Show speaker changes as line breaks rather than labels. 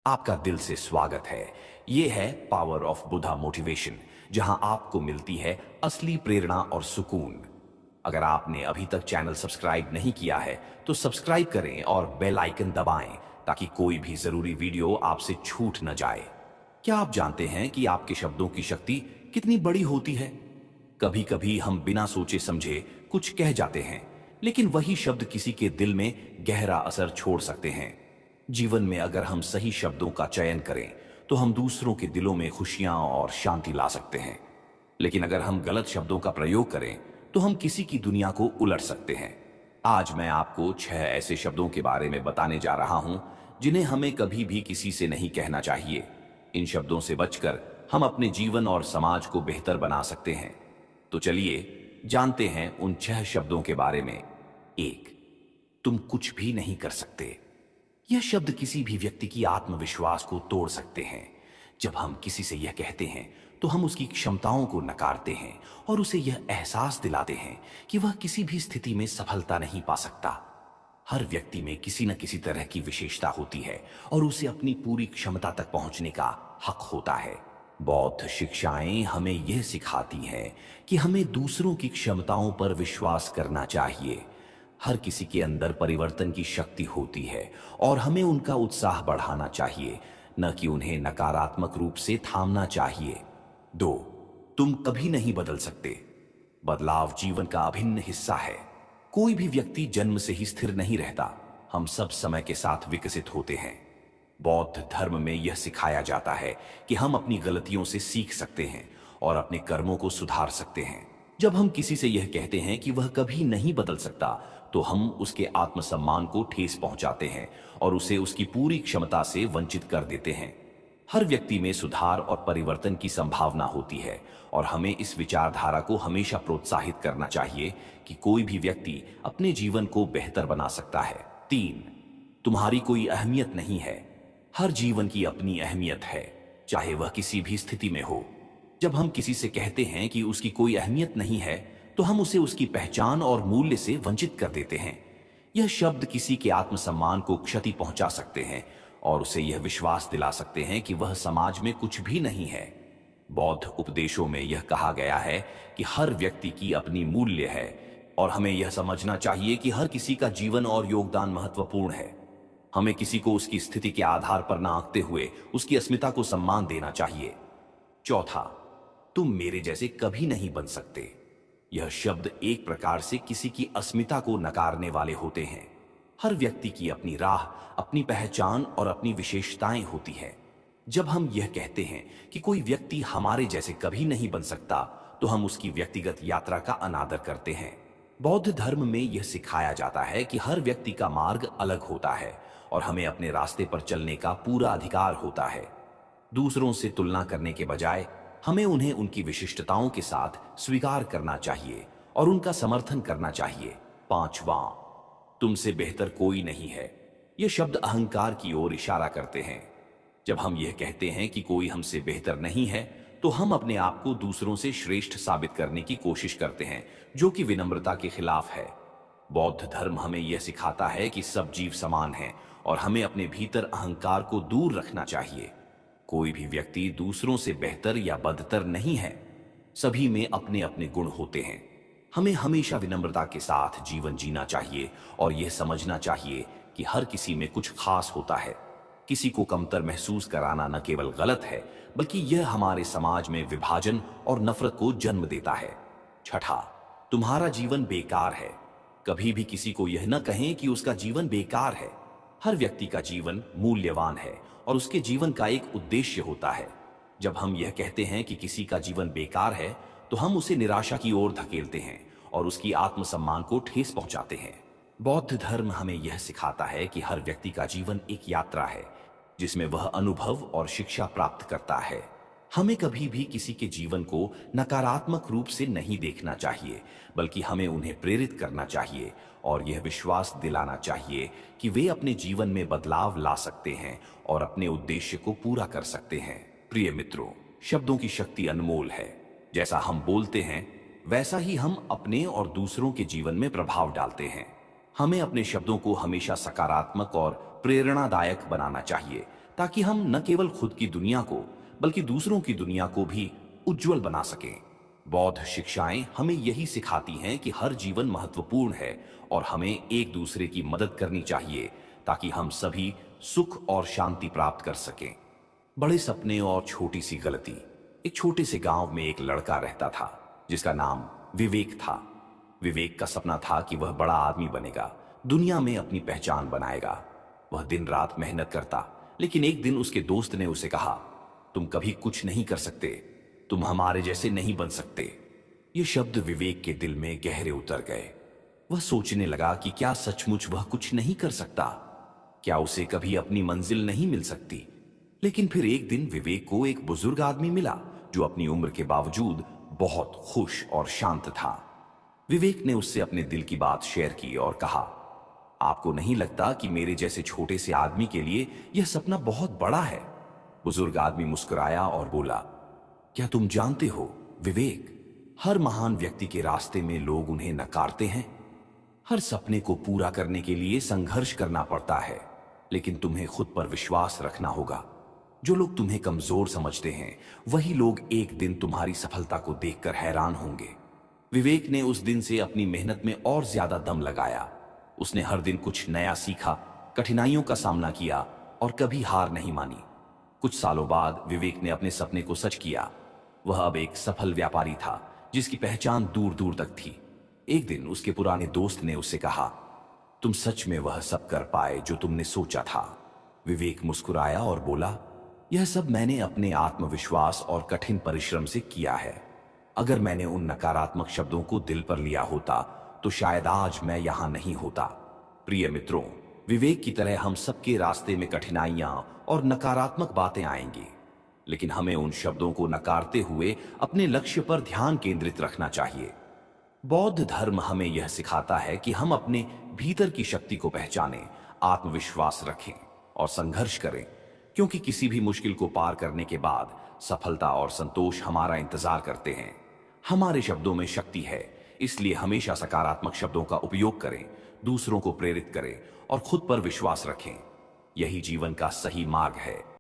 आपका दिल से स्वागत है। ये है पावर ऑफ बुधा मोटिवेशन, जहां आपको मिलती है असली प्रेरणा और सुकून। अगर आपने अभी तक चैनल सब्सक्राइब नहीं किया है तो सब्सक्राइब करें और बेल आइकन दबाएं ताकि कोई भी जरूरी वीडियो आपसे छूट न जाए। क्या आप जानते हैं कि आपके शब्दों की शक्ति कितनी बड़ी होती है? कभी कभी हम बिना सोचे समझे कुछ कह जाते हैं, लेकिन वही शब्द किसी के दिल में गहरा असर छोड़ सकते हैं। जीवन में अगर हम सही शब्दों का चयन करें तो हम दूसरों के दिलों में खुशियां और शांति ला सकते हैं। लेकिन अगर हम गलत शब्दों का प्रयोग करें तो हम किसी की दुनिया को उलट सकते हैं। आज मैं आपको 6 ऐसे शब्दों के बारे में बताने जा रहा हूं जिन्हें हमें कभी भी किसी से नहीं कहना चाहिए। इन शब्दों से बचकर हम अपने जीवन और समाज को बेहतर बना सकते हैं। तो चलिए जानते हैं उन 6 शब्दों के बारे में। 1, तुम कुछ भी नहीं कर सकते। यह शब्द किसी भी व्यक्ति की आत्मविश्वास को तोड़ सकते हैं। जब हम किसी से यह कहते हैं तो हम उसकी क्षमताओं को नकारते हैं और उसे यह एहसास दिलाते हैं कि वह किसी भी स्थिति में सफलता नहीं पा सकता। हर व्यक्ति में किसी न किसी तरह की विशेषता होती है और उसे अपनी पूरी क्षमता तक पहुंचने का हक होता है। बौद्ध शिक्षाएं हमें यह सिखाती हैं कि हमें दूसरों की क्षमताओं पर विश्वास करना चाहिए। हर किसी के अंदर परिवर्तन की शक्ति होती है और हमें उनका उत्साह बढ़ाना चाहिए, न कि उन्हें नकारात्मक रूप से थामना चाहिए। 2, तुम कभी नहीं बदल सकते। बदलाव जीवन का अभिन्न हिस्सा है। कोई भी व्यक्ति जन्म से ही स्थिर नहीं रहता। हम सब समय के साथ विकसित होते हैं। बौद्ध धर्म में यह सिखाया जाता है कि हम अपनी गलतियों से सीख सकते हैं और अपने कर्मों को सुधार सकते हैं। जब हम किसी से यह कहते हैं कि वह कभी नहीं बदल सकता तो हम उसके आत्मसम्मान को ठेस पहुंचाते हैं और उसे उसकी पूरी क्षमता से वंचित कर देते हैं। हर व्यक्ति में सुधार और परिवर्तन की संभावना होती है और हमें इस विचारधारा को हमेशा प्रोत्साहित करना चाहिए कि कोई भी व्यक्ति अपने जीवन को बेहतर बना सकता है। 3, तुम्हारी कोई अहमियत नहीं है। हर जीवन की अपनी अहमियत है, चाहे वह किसी भी स्थिति में हो। जब हम किसी से कहते हैं कि उसकी कोई अहमियत नहीं है तो हम उसे उसकी पहचान और मूल्य से वंचित कर देते हैं। यह शब्द किसी के आत्मसम्मान को क्षति पहुंचा सकते हैं और उसे यह विश्वास दिला सकते हैं कि वह समाज में कुछ भी नहीं है। बौद्ध उपदेशों में यह कहा गया है कि हर व्यक्ति की अपनी मूल्य है और हमें यह समझना चाहिए कि हर किसी का जीवन और योगदान महत्वपूर्ण है। हमें किसी को उसकी स्थिति के आधार पर न आंकते हुए उसकी अस्मिता को सम्मान देना चाहिए। 4, तुम मेरे जैसे कभी नहीं बन सकते। यह शब्द एक प्रकार से किसी की अस्मिता को नकारने वाले होते हैं। हर व्यक्ति की अपनी राह, अपनी पहचान और अपनी विशेषताएं होती है। जब हम यह कहते हैं कि कोई व्यक्ति हमारे जैसे कभी नहीं बन सकता तो हम उसकी व्यक्तिगत यात्रा का अनादर करते हैं। बौद्ध धर्म में यह सिखाया जाता है कि हर व्यक्ति का मार्ग अलग होता है और हमें अपने रास्ते पर चलने का पूरा अधिकार होता है। दूसरों से तुलना करने के बजाय हमें उन्हें उनकी विशिष्टताओं के साथ स्वीकार करना चाहिए और उनका समर्थन करना चाहिए। 5, तुमसे बेहतर कोई नहीं है। ये शब्द अहंकार की ओर इशारा करते हैं। जब हम यह कहते हैं कि कोई हमसे बेहतर नहीं है तो हम अपने आप को दूसरों से श्रेष्ठ साबित करने की कोशिश करते हैं, जो कि विनम्रता के खिलाफ है। बौद्ध धर्म हमें यह सिखाता है कि सब जीव समान हैं और हमें अपने भीतर अहंकार को दूर रखना चाहिए। कोई भी व्यक्ति दूसरों से बेहतर या बदतर नहीं है। सभी में अपने अपने गुण होते हैं। हमें हमेशा विनम्रता के साथ जीवन जीना चाहिए और यह समझना चाहिए कि हर किसी में कुछ खास होता है। किसी को कमतर महसूस कराना न केवल गलत है, बल्कि यह हमारे समाज में विभाजन और नफरत को जन्म देता है। 6, तुम्हारा जीवन बेकार है। कभी भी किसी को यह न कहें कि उसका जीवन बेकार है। हर व्यक्ति का जीवन मूल्यवान है और उसके जीवन का एक उद्देश्य होता है। जब हम यह कहते हैं कि किसी का जीवन बेकार है तो हम उसे निराशा की ओर धकेलते हैं और उसकी आत्मसम्मान को ठेस पहुंचाते हैं। बौद्ध धर्म हमें यह सिखाता है कि हर व्यक्ति का जीवन एक यात्रा है जिसमें वह अनुभव और शिक्षा प्राप्त करता है। हमें कभी भी किसी के जीवन को नकारात्मक रूप से नहीं देखना चाहिए, बल्कि हमें उन्हें प्रेरित करना चाहिए और यह विश्वास दिलाना चाहिए कि वे अपने जीवन में बदलाव ला सकते हैं और अपने उद्देश्य को पूरा कर सकते हैं। प्रिय मित्रों, शब्दों की शक्ति अनमोल है। जैसा हम बोलते हैं वैसा ही हम अपने और दूसरों के जीवन में प्रभाव डालते हैं। हमें अपने शब्दों को हमेशा सकारात्मक और प्रेरणादायक बनाना चाहिए ताकि हम न केवल खुद की दुनिया को बल्कि दूसरों की दुनिया को भी उज्जवल बना सकें। बौद्ध शिक्षाएं हमें यही सिखाती हैं कि हर जीवन महत्वपूर्ण है और हमें एक दूसरे की मदद करनी चाहिए ताकि हम सभी सुख और शांति प्राप्त कर सकें। बड़े सपने और छोटी सी गलती। एक छोटे से गांव में एक लड़का रहता था जिसका नाम विवेक था। विवेक का सपना था कि वह बड़ा आदमी बनेगा, दुनिया में अपनी पहचान बनाएगा। वह दिन रात मेहनत करता, लेकिन एक दिन उसके दोस्त ने उसे कहा, तुम कभी कुछ नहीं कर सकते, तुम हमारे जैसे नहीं बन सकते। ये शब्द विवेक के दिल में गहरे उतर गए। वह सोचने लगा कि क्या सचमुच वह कुछ नहीं कर सकता, क्या उसे कभी अपनी मंजिल नहीं मिल सकती। लेकिन फिर एक दिन विवेक को एक बुजुर्ग आदमी मिला जो अपनी उम्र के बावजूद बहुत खुश और शांत था। विवेक ने उससे अपने दिल की बात शेयर की और कहा, आपको नहीं लगता कि मेरे जैसे छोटे से आदमी के लिए यह सपना बहुत बड़ा है? बुजुर्ग आदमी मुस्कुराया और बोला, क्या तुम जानते हो विवेक, हर महान व्यक्ति के रास्ते में लोग उन्हें नकारते हैं। हर सपने को पूरा करने के लिए संघर्ष करना पड़ता है, लेकिन तुम्हें खुद पर विश्वास रखना होगा। जो लोग तुम्हें कमजोर समझते हैं वही लोग एक दिन तुम्हारी सफलता को देखकर हैरान होंगे। विवेक ने उस दिन से अपनी मेहनत में और ज्यादा दम लगाया। उसने हर दिन कुछ नया सीखा, कठिनाइयों का सामना किया और कभी हार नहीं मानी। कुछ सालों बाद विवेक ने अपने सपने को सच किया। वह अब एक सफल व्यापारी था जिसकी पहचान दूर दूर तक थी। एक दिन उसके पुराने दोस्त ने उससे कहा, तुम सच में वह सब कर पाए जो तुमने सोचा था। विवेक मुस्कुराया और बोला, यह सब मैंने अपने आत्मविश्वास और कठिन परिश्रम से किया है। अगर मैंने उन नकारात्मक शब्दों को दिल पर लिया होता तो शायद आज मैं यहां नहीं होता। प्रिय मित्रों, विवेक की तरह हम सबके रास्ते में कठिनाइयां और नकारात्मक बातें आएंगी, लेकिन हमें उन शब्दों को नकारते हुए अपने लक्ष्य पर ध्यान केंद्रित रखना चाहिए। बौद्ध धर्म हमें यह सिखाता है कि हम अपने भीतर की शक्ति को पहचानें, आत्मविश्वास रखें और संघर्ष करें, क्योंकि किसी भी मुश्किल को पार करने के बाद सफलता और संतोष हमारा इंतजार करते हैं। हमारे शब्दों में शक्ति है, इसलिए हमेशा सकारात्मक शब्दों का उपयोग करें, दूसरों को प्रेरित करें और खुद पर विश्वास रखें। यही जीवन का सही मार्ग है।